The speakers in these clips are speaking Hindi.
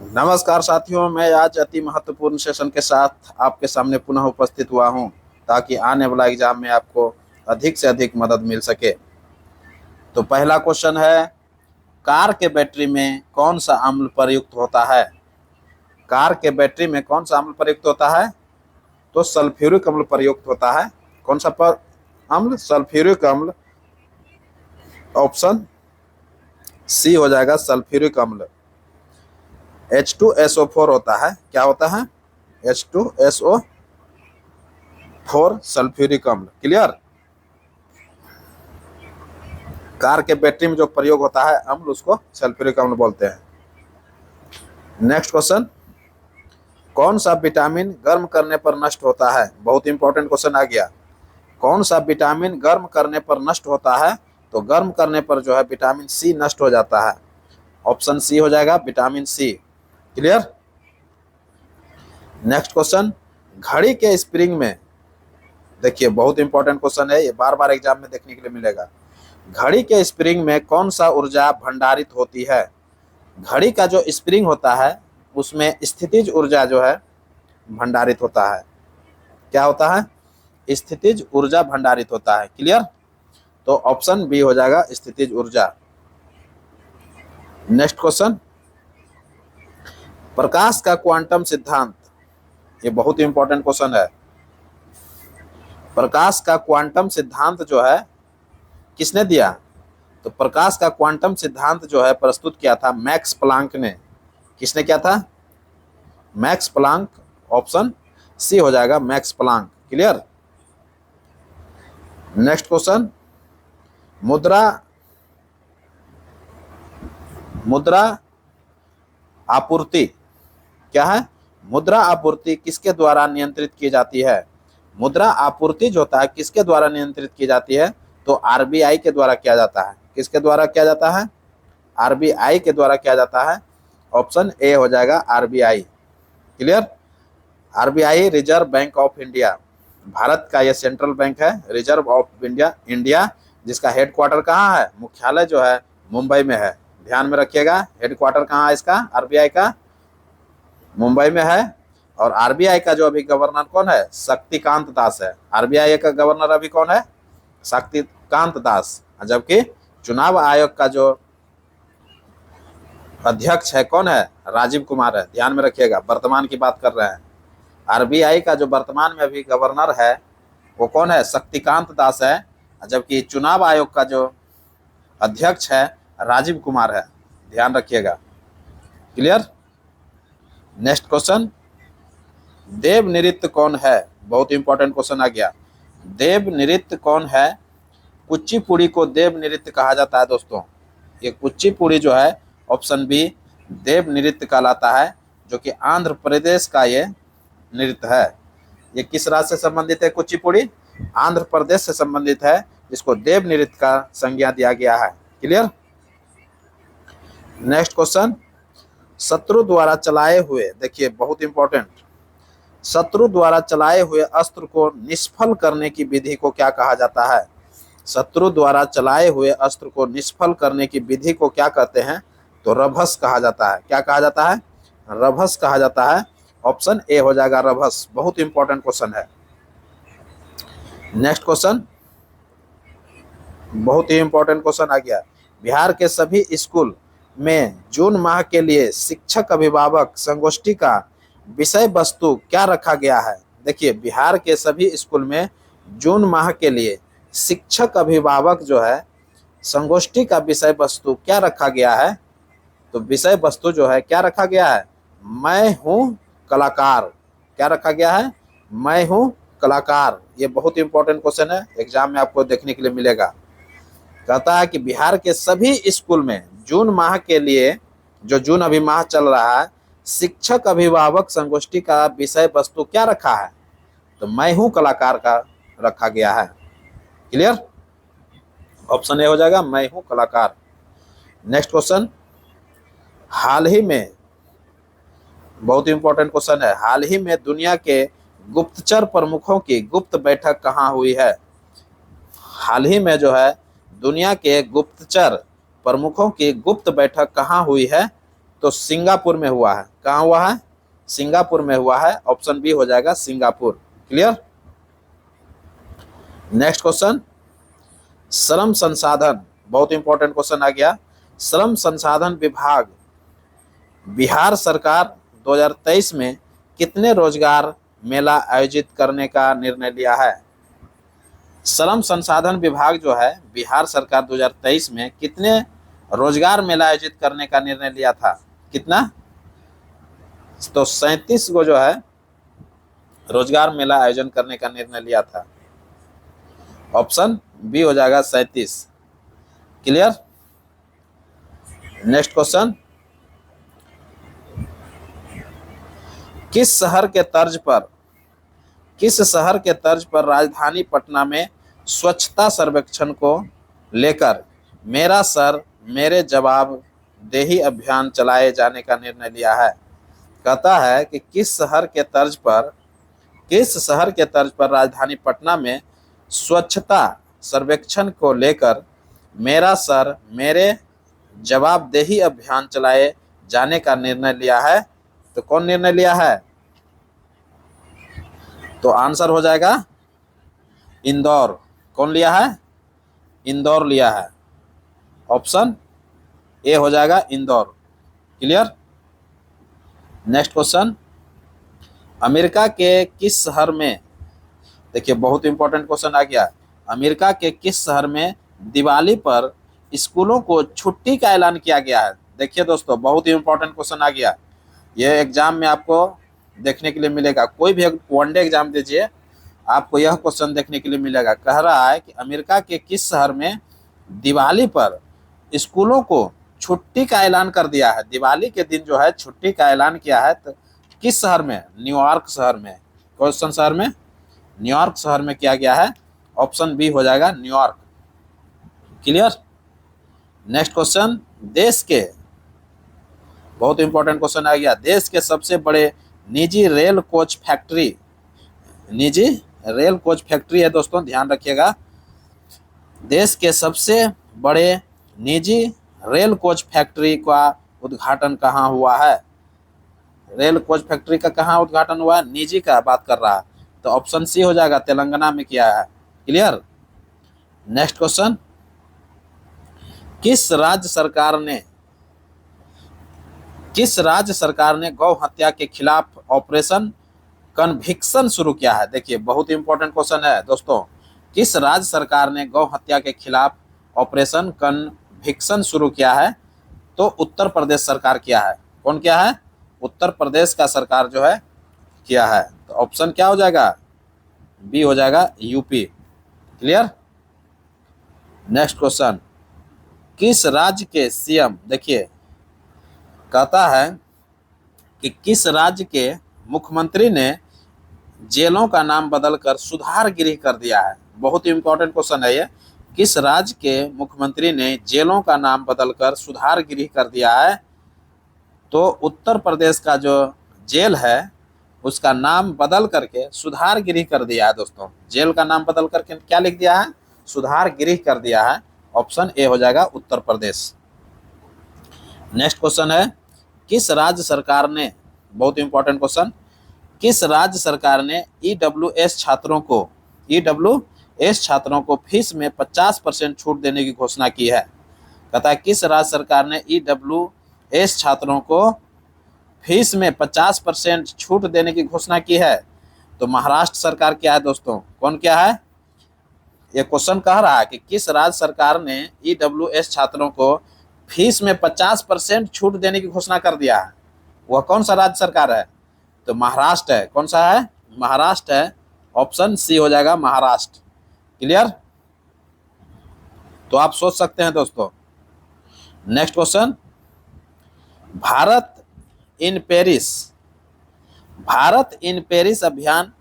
नमस्कार साथियों, मैं आज अति महत्वपूर्ण सेशन के साथ आपके सामने पुनः उपस्थित हुआ हूं ताकि आने वाला एग्जाम में आपको अधिक से अधिक मदद मिल सके। तो पहला क्वेश्चन है, कार के बैटरी में कौन सा अम्ल प्रयुक्त होता है? कार के बैटरी में कौन सा अम्ल प्रयुक्त होता है? तो सल्फ्यूरिक अम्ल प्रयुक्त होता है। कौन सा अम्ल? सल्फ्यूरिक अम्ल। ऑप्शन सी हो जाएगा, सल्फ्यूरिक अम्ल। H2SO4 होता है। क्या होता है? H2SO4 सल्फ्यूरिक अम्ल। क्लियर? कार के बैटरी में जो प्रयोग होता है अम्ल, उसको सल्फ्यूरिक अम्ल बोलते हैं। नेक्स्ट क्वेश्चन, कौन सा विटामिन गर्म करने पर नष्ट होता है? बहुत इंपॉर्टेंट क्वेश्चन आ गया। कौन सा विटामिन गर्म करने पर नष्ट होता है? तो गर्म करने पर जो है विटामिन सी नष्ट हो जाता है। ऑप्शन सी हो जाएगा, vitamin C. Clear? Next question, घड़ी के स्प्रिंग में, देखिए बहुत इंपॉर्टेंट क्वेश्चन है, ये बार बार एग्जाम में देखने के लिए मिलेगा। घड़ी के स्प्रिंग में कौन सा ऊर्जा भंडारित होती है? घड़ी का जो स्प्रिंग होता है उसमें स्थितिज ऊर्जा जो है भंडारित होता है। क्या होता है? स्थितिज ऊर्जा भंडारित होता है। क्लियर? तो ऑप्शन बी हो जाएगा, स्थितिज ऊर्जा। नेक्स्ट क्वेश्चन, प्रकाश का क्वांटम सिद्धांत, ये बहुत इंपॉर्टेंट क्वेश्चन है। प्रकाश का क्वांटम सिद्धांत जो है किसने दिया? तो प्रकाश का क्वांटम सिद्धांत जो है प्रस्तुत किया था मैक्स प्लांक ने। किसने किया था? Max Planck. ऑप्शन सी हो जाएगा, max Planck. Clear? Next question, मुद्रा आपूर्ति क्या है? मुद्रा आपूर्ति किसके द्वारा नियंत्रित की जाती है? मुद्रा आपूर्ति जो होता है किसके द्वारा नियंत्रित की जाती है? तो आरबीआई के द्वारा किया जाता है। किसके द्वारा किया जाता है? आरबीआई के द्वारा किया जाता है। ऑप्शन ए हो जाएगा, RBI. Clear? RBI reserve bank of India, Bharat का यह सेंट्रल बैंक है, रिजर्व ऑफ इंडिया, जिसका हेडक्वार्टर कहाँ है? मुख्यालय जो है मुंबई में है। ध्यान में रखिएगा, हेडक्वार्टर कहाँ है इसका? आरबीआई का मुंबई में है। और आरबीआई का जो अभी गवर्नर कौन है? शक्तिकांत दास है। आरबीआई का गवर्नर अभी कौन है? शक्तिकांत दास। जबकि चुनाव आयोग का जो अध्यक्ष है कौन है? राजीव कुमार है। ध्यान में रखिएगा, वर्तमान की बात कर रहे हैं। आरबीआई का जो वर्तमान में अभी गवर्नर है वो कौन है? शक्तिकांत दास है। जबकि चुनाव आयोग का जो अध्यक्ष है राजीव कुमार है। ध्यान रखिएगा। क्लियर? नेक्स्ट क्वेश्चन, देव नृत्य कौन है? बहुत इंपॉर्टेंट क्वेश्चन आ गया। देव नृत्य कौन है? कुचिपुड़ी को देव नृत्य कहा जाता है दोस्तों। ये कुचिपुड़ी जो है, ऑप्शन बी, देव नृत्य कहलाता है, जो कि आंध्र प्रदेश का ये नृत्य है। ये किस राज्य से संबंधित है? कुचिपुड़ी आंध्र प्रदेश से संबंधित है, जिसको देव नृत्य का संज्ञा दिया गया है। क्लियर? नेक्स्ट क्वेश्चन, शत्रु द्वारा चलाए हुए, देखिए बहुत इंपॉर्टेंट, शत्रु द्वारा चलाए हुए अस्त्र को निष्फल करने की विधि को क्या कहा जाता है? शत्रु द्वारा चलाए हुए अस्त्र को निष्फल करने की विधि को क्या कहते हैं? तो रभस कहा जाता है। क्या कहा जाता है? रभस कहा जाता है। ऑप्शन ए हो जाएगा, रभस। बहुत इंपॉर्टेंट क्वेश्चन है। नेक्स्ट क्वेश्चन, बहुत ही इंपॉर्टेंट क्वेश्चन आ गया। बिहार के सभी स्कूल में जून माह के लिए शिक्षक अभिभावक संगोष्ठी का विषय वस्तु क्या रखा गया है? देखिए, बिहार के सभी स्कूल में जून माह के लिए शिक्षक अभिभावक जो है संगोष्ठी का विषय वस्तु क्या रखा गया है? तो विषय वस्तु जो है क्या रखा गया है? मैं हूं कलाकार। क्या रखा गया है? मैं हूं कलाकार। ये बहुत इंपॉर्टेंट क्वेश्चन है, एग्जाम में आपको देखने के लिए मिलेगा। कहता है कि बिहार के सभी स्कूल में जून माह के लिए, जो जून अभी माह चल रहा है, शिक्षक अभिभावक संगोष्ठी का विषय वस्तु क्या रखा है? तो मैं हूं कलाकार का रखा गया है। क्लियर? ऑप्शन ए हो जाएगा, मैं हूं कलाकार। नेक्स्ट क्वेश्चन, हाल ही में, बहुत इंपॉर्टेंट क्वेश्चन है, हाल ही में दुनिया के गुप्तचर प्रमुखों की गुप्त बैठक कहाँ हुई है? हाल ही में जो है दुनिया के गुप्तचर प्रमुखों की गुप्त बैठक कहाँ हुई है? तो सिंगापुर में हुआ है। कहाँ हुआ है? सिंगापुर में हुआ है। ऑप्शन बी हो जाएगा सिंगापुर। क्लियर। नेक्स्ट क्वेश्चन, श्रम संसाधन, बहुत इंपॉर्टेंट क्वेश्चन आ गया। श्रम संसाधन विभाग बिहार सरकार 2023 में कितने रोजगार मेला आयोजित करने का निर्णय लिया है? श्रम संसाधन विभाग जो है बिहार सरकार 2023 में कितने रोजगार मेला आयोजित करने का निर्णय लिया था? कितना? तो 37 को जो है रोजगार मेला आयोजन करने का निर्णय लिया था। ऑप्शन बी हो जाएगा 37। क्लियर। नेक्स्ट क्वेश्चन, किस शहर के तर्ज पर राजधानी पटना में स्वच्छता सर्वेक्षण को लेकर मेरा सर मेरे जवाब देही अभियान चलाए जाने का निर्णय लिया है? कहता है कि किस शहर के तर्ज पर राजधानी पटना में स्वच्छता सर्वेक्षण को लेकर मेरा सर मेरे जवाबदेही अभियान चलाए जाने का निर्णय लिया है? तो कौन निर्णय लिया है? तो आंसर हो जाएगा इंदौर। कौन लिया है? इंदौर लिया है। ऑप्शन ए हो जाएगा Indore. Clear. Next question, America के किस शहर में, देखिए बहुत इंपॉर्टेंट क्वेश्चन आ गया, अमेरिका के किस शहर में दिवाली पर स्कूलों को छुट्टी का ऐलान किया गया है? देखिए दोस्तों बहुत ही इंपॉर्टेंट क्वेश्चन आ गया। यह एग्जाम में आपको देखने के लिए मिलेगा। कोई भी वनडे एग्जाम दीजिए आपको यह क्वेश्चन देखने के लिए मिलेगा। कह रहा है कि अमेरिका के किस शहर में दिवाली पर स्कूलों को छुट्टी का ऐलान कर दिया है? दिवाली के दिन जो है छुट्टी का ऐलान किया है। तो किस शहर में? न्यूयॉर्क शहर में। कौन शहर में? न्यूयॉर्क शहर में किया गया है। ऑप्शन बी हो जाएगा न्यूयॉर्क। क्लियर। नेक्स्ट क्वेश्चन, देश के, बहुत इंपॉर्टेंट क्वेश्चन आ गया, देश के सबसे बड़े निजी रेल कोच फैक्ट्री है दोस्तों, ध्यान रखिएगा। देश के सबसे बड़े निजी रेल कोच फैक्ट्री का उद्घाटन कहाँ हुआ है? रेल कोच फैक्ट्री का कहाँ उद्घाटन हुआ है? निजी का बात कर रहा है। तो ऑप्शन सी हो जाएगा, तेलंगाना में किया है। क्लियर। नेक्स्ट क्वेश्चन, किस राज्य सरकार ने गौ हत्या के खिलाफ ऑपरेशन कन्विक्शन शुरू किया है? देखिए बहुत इंपॉर्टेंट क्वेश्चन है दोस्तों। किस राज्य सरकार ने गौ हत्या के खिलाफ ऑपरेशन कन्विक्शन शुरू किया है? तो उत्तर प्रदेश सरकार किया है। कौन किया है? उत्तर प्रदेश का सरकार जो है किया है। तो ऑप्शन क्या हो जाएगा? बी हो जाएगा यूपी। क्लियर। नेक्स्ट क्वेश्चन, किस राज्य के सीएम, देखिए कहता है कि किस राज्य के मुख्यमंत्री ने जेलों का नाम बदलकर सुधार गृह कर दिया है? बहुत इंपॉर्टेंट क्वेश्चन है ये। किस राज्य के मुख्यमंत्री ने जेलों का नाम बदलकर सुधार गृह कर दिया है? तो उत्तर प्रदेश का जो जेल है उसका नाम बदल करके सुधार गृह कर दिया है दोस्तों। जेल का नाम बदल करके क्या लिख दिया है? सुधार गृह कर दिया है। ऑप्शन ए हो जाएगा उत्तर प्रदेश। नेक्स्ट क्वेश्चन है, किस राज्य सरकार ने, बहुत इंपॉर्टेंट क्वेश्चन, किस राज्य सरकार ने ईडब्ल्यूएस छात्रों को फीस में 50% छूट देने की घोषणा की है? कहता है किस राज्य सरकार ने ईडब्ल्यूएस छात्रों को फीस में 50% छूट देने की घोषणा की है? तो महाराष्ट्र सरकार क्या है दोस्तों? कौन क्या है? ये क्वेश्चन कह रहा है कि किस राज्य सरकार ने ईडब्ल्यूएस छात्रों को फीस में 50% छूट देने की घोषणा कर दिया है? वह कौन सा राज्य सरकार है? तो महाराष्ट्र है। कौन सा है? महाराष्ट्र है। ऑप्शन सी हो जाएगा महाराष्ट्र। क्लियर। तो आप सोच सकते हैं दोस्तों। Next question, Bharat in Paris अभियान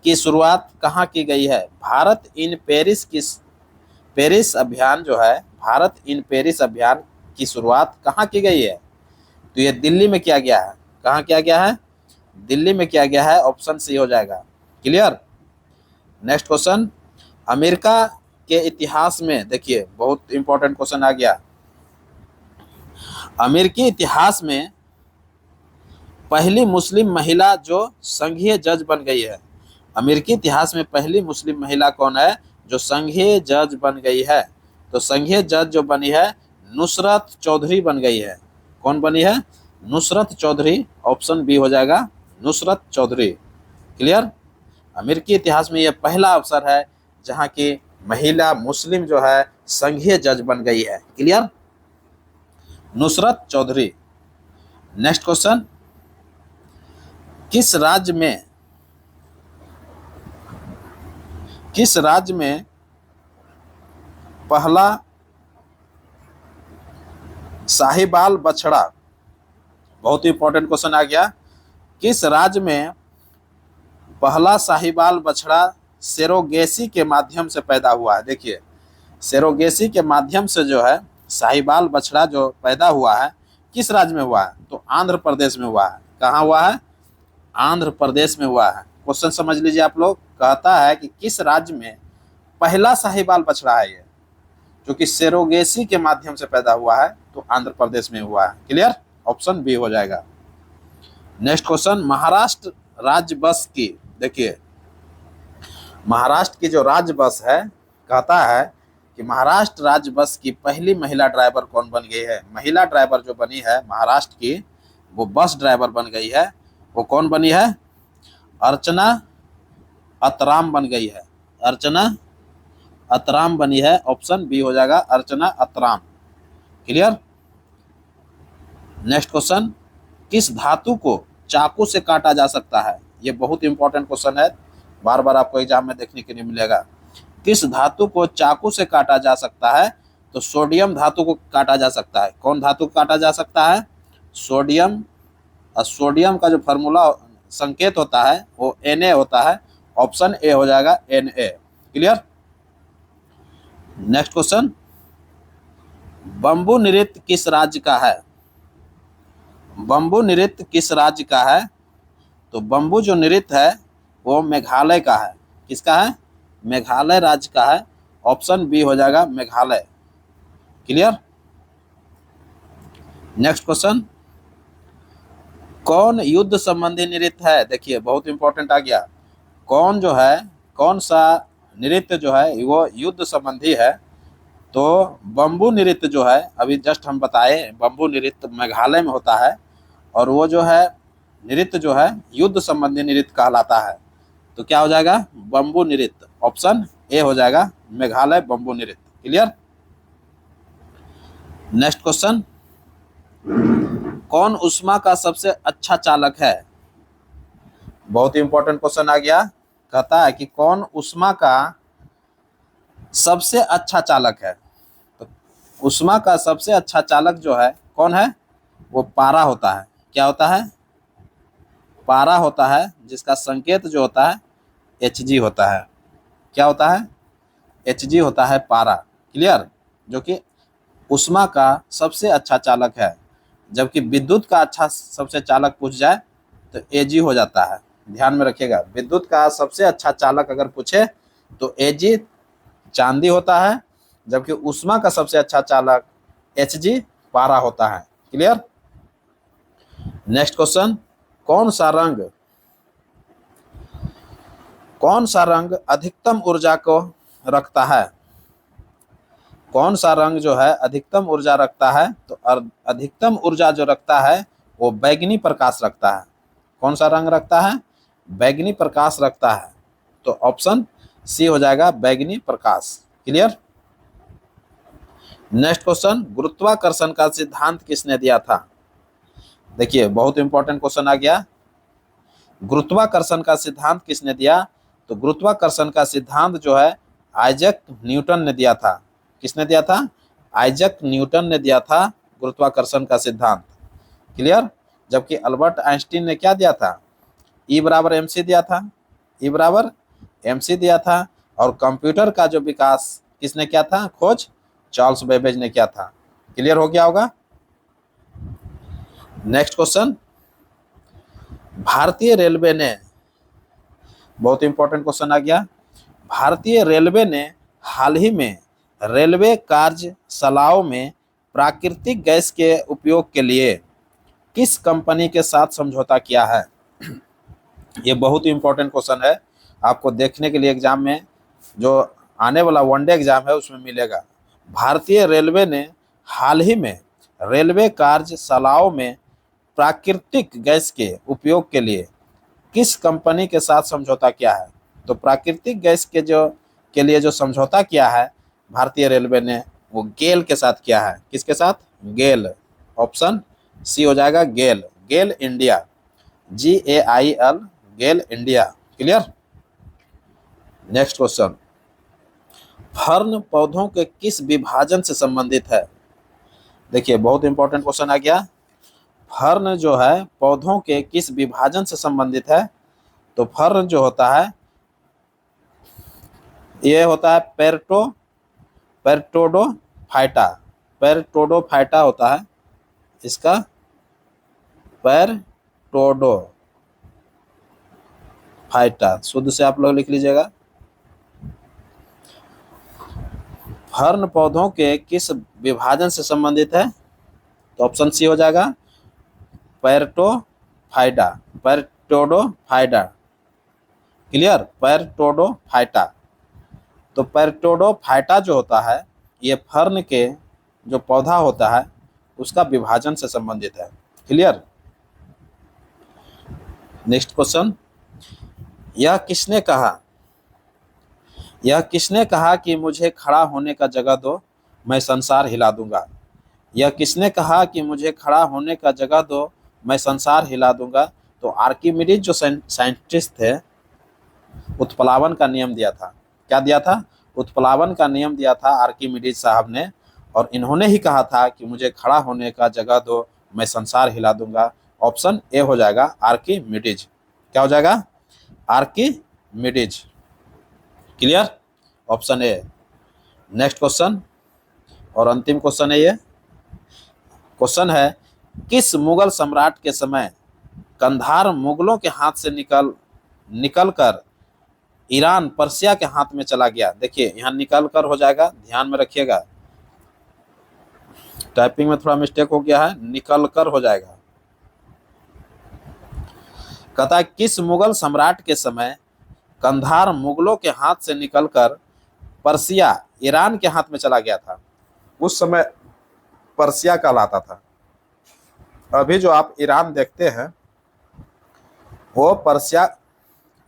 की शुरुआत कहाँ की गई है? भारत इन पेरिस अभियान जो है, भारत इन पेरिस अभियान की शुरुआत कहाँ की गई है? तो ये दिल्ली में किया गया है। कहाँ किया गया है? दिल्ली में किया गया है। ऑप्शन सी हो जाएगा। क्लियर। नेक्स्ट क्वेश्चन, अमेरिका के इतिहास में, देखिए बहुत इंपॉर्टेंट क्वेश्चन आ गया, अमेरिकी इतिहास में पहली मुस्लिम महिला जो संघीय जज बन गई है। अमेरिकी इतिहास में पहली मुस्लिम महिला कौन है जो संघीय जज बन गई है? तो संघीय जज जो बनी है नुसरत चौधरी बन गई है। कौन बनी है? नुसरत चौधरी। ऑप्शन बी हो जाएगा, नुसरत चौधरी। क्लियर? अमेरिकी इतिहास में यह पहला अवसर है जहां की महिला मुस्लिम जो है संघीय जज बन गई है। Clear? Nusrat Chaudhary. Next question, किस राज्य में पहला साहिवाल बछड़ा, बहुत ही इंपॉर्टेंट क्वेश्चन आ गया, किस राज्य में पहला साहिवाल बछड़ा सेरोगेसी के माध्यम से पैदा हुआ है? देखिए, सेरोगेसी के माध्यम से जो है साहिवाल बछड़ा जो पैदा हुआ है किस राज्य में हुआ है? तो आंध्र प्रदेश में हुआ है। कहाँ हुआ है? आंध्र प्रदेश में हुआ है। क्वेश्चन समझ लीजिए आप लोग, कहता है कि किस राज्य में पहला साहिवाल बछड़ा है ये, जो कि सेरोगेसी के माध्यम से पैदा हुआ है, तो आंध्र प्रदेश में हुआ है। क्लियर? ऑप्शन बी हो जाएगा। नेक्स्ट क्वेश्चन, महाराष्ट्र राज्य बस की, देखिए महाराष्ट्र की जो राज्य बस है, कहता है कि महाराष्ट्र राज्य बस की पहली महिला ड्राइवर कौन बन गई है? महिला ड्राइवर जो बनी है महाराष्ट्र की, वो बस ड्राइवर बन गई है। वो कौन बनी है? अर्चना अतराम बन गई है। अर्चना अतराम बनी है। ऑप्शन बी हो जाएगा, अर्चना अतराम। क्लियर? नेक्स्ट क्वेश्चन, किस धातु को चाकू से काटा जा सकता है? ये बहुत इंपॉर्टेंट क्वेश्चन है, बार बार आपको एग्जाम में देखने के लिए मिलेगा। किस धातु को चाकू से काटा जा सकता है? तो सोडियम धातु को काटा जा सकता है। कौन धातु को काटा जा सकता है? सोडियम। और सोडियम का जो फार्मूला संकेत होता है वो Na होता है। ऑप्शन ए हो जाएगा, Na। Clear? Next question, bamboo नृत्य किस राज्य का है? बंबू नृत्य किस राज्य का है? तो बंबू जो नृत्य है वो मेघालय का है। किसका है? मेघालय राज्य का है। ऑप्शन बी हो जाएगा, मेघालय। क्लियर? नेक्स्ट क्वेश्चन, कौन युद्ध संबंधी नृत्य है? देखिए बहुत इंपॉर्टेंट आ गया। कौन जो है, कौन सा नृत्य जो है वो युद्ध संबंधी है? तो बंबू नृत्य जो है, अभी जस्ट हम बताए, बंबू नृत्य मेघालय में होता है और वो जो है नृत्य जो है युद्ध संबंधी नृत्य कहलाता है। तो क्या हो जाएगा? बंबू नृत्य। ऑप्शन ए हो जाएगा, मेघालय बंबू नृत्य। क्लियर? नेक्स्ट क्वेश्चन, कौन उष्मा का सबसे अच्छा चालक है? बहुत ही इंपॉर्टेंट क्वेश्चन आ गया। कहता है कि कौन उष्मा का सबसे अच्छा चालक है? तो उष्मा का सबसे अच्छा चालक जो है कौन है? वो पारा होता है। क्या होता है? पारा होता है, जिसका संकेत जो होता है Hg होता है। क्या होता है? Hg होता है, पारा। क्लियर? जो कि उष्मा का सबसे अच्छा चालक है। जबकि विद्युत का अच्छा सबसे चालक पूछ जाए तो Ag हो जाता है। ध्यान में रखिएगा, विद्युत का सबसे अच्छा चालक अगर पूछे तो Ag चांदी होता है, जबकि उष्मा का सबसे अच्छा चालक Hg पारा होता है। क्लियर? नेक्स्ट क्वेश्चन, कौन सा रंग अधिकतम ऊर्जा को रखता है? कौन सा रंग जो है अधिकतम ऊर्जा रखता है? तो अधिकतम ऊर्जा जो रखता है वो बैंगनी प्रकाश रखता है। कौन सा रंग रखता है? बैंगनी प्रकाश रखता है। तो ऑप्शन सी हो जाएगा, बैंगनी प्रकाश। क्लियर? नेक्स्ट क्वेश्चन, गुरुत्वाकर्षण का सिद्धांत किसने दिया था? देखिए बहुत इंपॉर्टेंट क्वेश्चन आ गया। गुरुत्वाकर्षण का सिद्धांत किसने दिया? तो गुरुत्वाकर्षण का सिद्धांत जो है आइजैक न्यूटन ने दिया था। किसने दिया था? आइजैक न्यूटन ने दिया था गुरुत्वाकर्षण का सिद्धांत। क्लियर? जबकि अल्बर्ट आइंस्टीन ने क्या दिया था? E बराबर mc दिया था। E बराबर mc दिया था। और कंप्यूटर का जो विकास किसने किया था? खोज चार्ल्स बेबेज ने किया था। क्लियर हो गया होगा? नेक्स्ट क्वेश्चन, भारतीय रेलवे ने, बहुत इंपॉर्टेंट क्वेश्चन आ गया, भारतीय रेलवे ने हाल ही में रेलवे कार्यशालाओं में प्राकृतिक गैस के उपयोग के लिए किस कंपनी के साथ समझौता किया है? ये बहुत ही इंपॉर्टेंट क्वेश्चन है, आपको देखने के लिए एग्जाम में, जो आने वाला वनडे एग्जाम है उसमें मिलेगा। भारतीय रेलवे ने हाल ही में रेलवे कार्यशालाओं में प्राकृतिक गैस के उपयोग के लिए किस कंपनी के साथ समझौता किया है? तो प्राकृतिक गैस के लिए जो समझौता किया है भारतीय रेलवे ने, वो गेल के साथ किया है। किसके साथ? गेल। ऑप्शन सी हो जाएगा GAIL, GAIL India, GAIL, GAIL India. Clear? Next question, fern पौधों के किस विभाजन से संबंधित है? देखिए बहुत इंपॉर्टेंट क्वेश्चन आ गया। फर्न जो है पौधों के किस विभाजन से संबंधित है? तो फर्न जो होता है ये होता है पेरिटोडोफाइटा, पेरिटोडोफाइटा होता है इसका, पेरिटोडोफाइटा शुद्ध से आप लोग लिख लीजिएगा। फर्न पौधों के किस विभाजन से संबंधित है? तो ऑप्शन सी हो जाएगा पेरिटोफाइटा, पेरिटोडोफाइटा। क्लियर? पेरिटोडोफाइटा। तो पेरिटोडोफाइटा जो होता है ये फर्न के जो पौधा होता है उसका विभाजन से संबंधित है। क्लियर? नेक्स्ट क्वेश्चन, यह किसने कहा कि मुझे खड़ा होने का जगह दो, मैं संसार हिला दूंगा? यह किसने कहा कि मुझे खड़ा होने का जगह दो, मैं संसार हिला दूंगा? तो आर्किमिडीज जो साइंटिस्ट थे, उत्प्लावन का नियम दिया था। क्या दिया था? उत्प्लावन का नियम दिया था आर्किमिडीज साहब ने, और इन्होंने ही कहा था कि मुझे खड़ा होने का जगह दो, मैं संसार हिला दूंगा। ऑप्शन ए हो जाएगा आर्किमिडीज। क्या हो जाएगा? Archimedes. Clear? Option A. Next question और अंतिम क्वेश्चन है ये। क्वेश्चन है, किस मुगल सम्राट के समय कंधार मुगलों के हाथ से निकलकर ईरान पर्सिया के हाथ में चला गया? देखिए यहाँ निकल कर हो जाएगा, ध्यान में रखिएगा, टाइपिंग में थोड़ा मिस्टेक हो गया है, निकल कर हो जाएगा। कहता है किस मुगल सम्राट के समय कंधार मुगलों के हाथ से निकलकर पर्सिया ईरान के हाथ में चला गया था? उस समय पर्सिया कहलाता था। अभी जो आप ईरान देखते हैं वो पर्सिया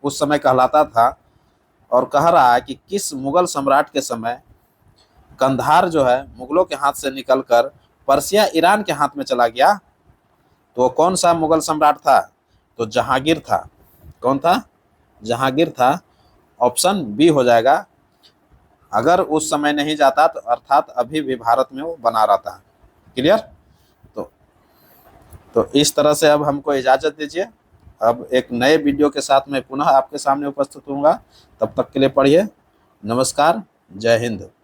उस समय कहलाता था। और कह रहा है कि किस मुगल सम्राट के समय कंधार जो है मुगलों के हाथ से निकलकर पर्सिया ईरान के हाथ में चला गया? तो कौन सा मुगल सम्राट था? तो जहांगीर था। कौन था? जहांगीर था। ऑप्शन बी हो जाएगा। अगर उस समय नहीं जाता तो अर्थात अभी भी भारत में वो बना रहता। क्लियर? तो इस तरह से अब हमको इजाज़त दीजिए। अब एक नए वीडियो के साथ मैं पुनः आपके सामने उपस्थित होऊंगा। तब तक के लिए पढ़िए। नमस्कार, जय हिंद।